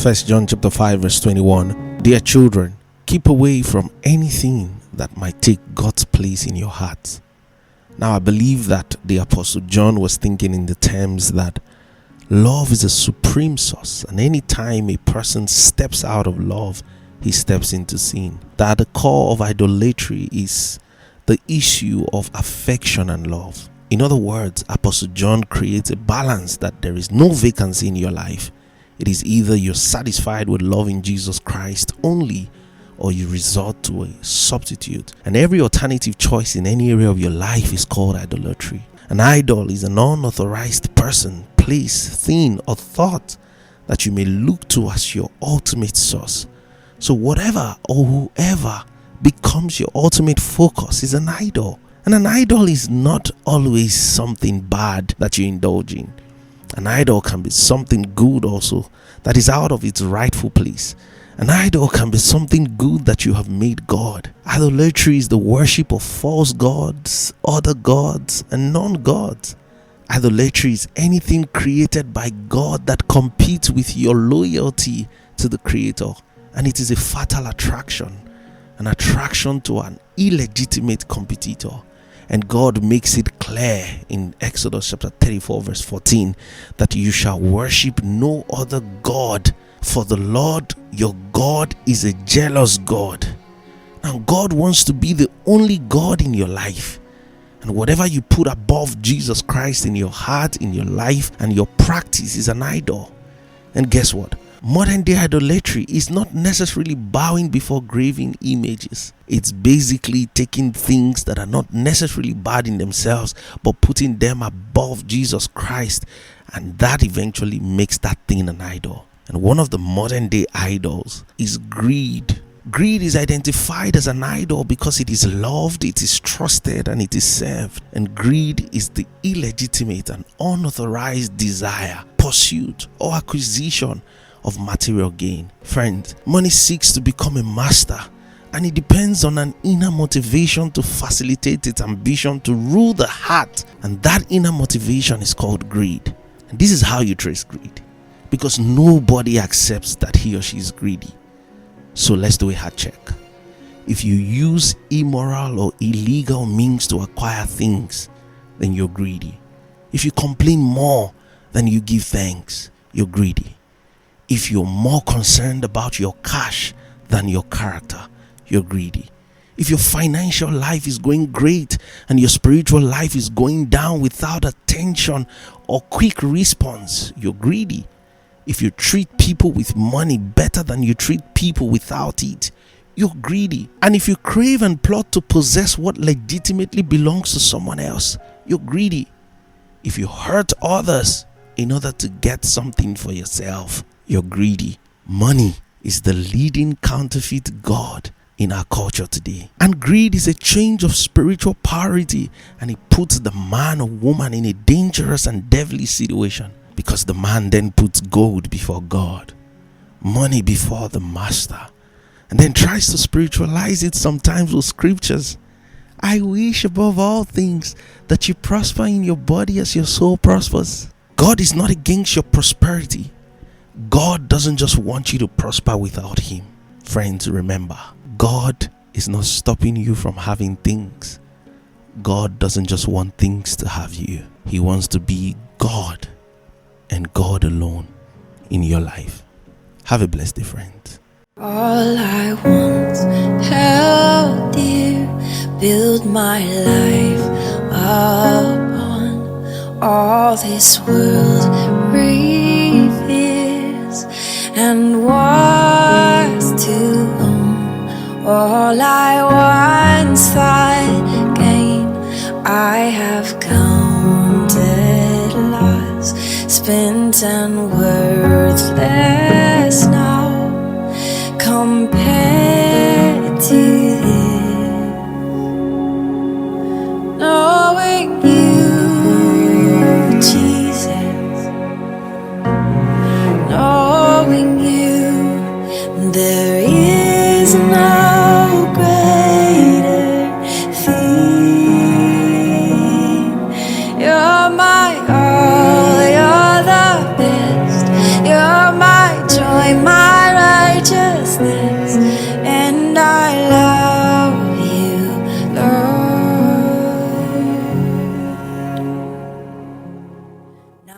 1 John chapter 5 verse 21. Dear children, keep away from anything that might take God's place in your hearts. Now I believe that the Apostle John was thinking in the terms that love is a supreme source, and anytime a person steps out of love, he steps into sin. That at the core of idolatry is the issue of affection and love. In other words, Apostle John creates a balance that there is no vacancy in your life. It is either you're satisfied with loving Jesus Christ only, or you resort to a substitute. And every alternative choice in any area of your life is called idolatry. An idol is an unauthorized person, place, thing, or thought that you may look to as your ultimate source. So whatever or whoever becomes your ultimate focus is an idol. And an idol is not always something bad that you indulge in. An idol can be something good also that is out of its rightful place. An idol can be something good that you have made God. Idolatry is the worship of false gods, other gods, and non-gods. Idolatry is anything created by God that competes with your loyalty to the Creator. And it is a fatal attraction, an attraction to an illegitimate competitor. And God makes it clear in Exodus chapter 34 verse 14 that you shall worship no other God, for the Lord your God is a jealous God. Now God wants to be the only God in your life. And whatever you put above Jesus Christ in your heart, in your life, and your practice is an idol. And guess what? Modern day idolatry is not necessarily bowing before graven images. It's basically taking things that are not necessarily bad in themselves, but putting them above Jesus Christ. And that eventually makes that thing an idol. And one of the modern day idols is greed. Greed is identified as an idol because it is loved, it is trusted, and it is served. And greed is the illegitimate and unauthorized desire, pursuit, or acquisition of material gain. Friends, money seeks to become a master, and it depends on an inner motivation to facilitate its ambition to rule the heart. And that inner motivation is called greed. And this is how you trace greed, because nobody accepts that he or she is greedy. So let's do a heart check. If you use immoral or illegal means to acquire things, then you're greedy. If you complain more than you give thanks, you're greedy. If you're more concerned about your cash than your character, you're greedy. If your financial life is going great and your spiritual life is going down without attention or quick response, you're greedy. If you treat people with money better than you treat people without it, you're greedy. And if you crave and plot to possess what legitimately belongs to someone else, you're greedy. If you hurt others in order to get something for yourself, you're greedy. Money is the leading counterfeit god in our culture today. And greed is a change of spiritual priority, and it puts the man or woman in a dangerous and devilish situation, because the man then puts gold before God, money before the master, and then tries to spiritualize it sometimes with scriptures. I wish above all things that you prosper in your body as your soul prospers. God is not against your prosperity. God doesn't just want you to prosper without Him. Friends, remember, God is not stopping you from having things. God doesn't just want things to have you. He wants to be God and God alone in your life. Have a blessed day, friends. All I once held dear, build my life upon all this world reveals, and was to own all I once thought gain. I have counted loss, spent and worthless now, compared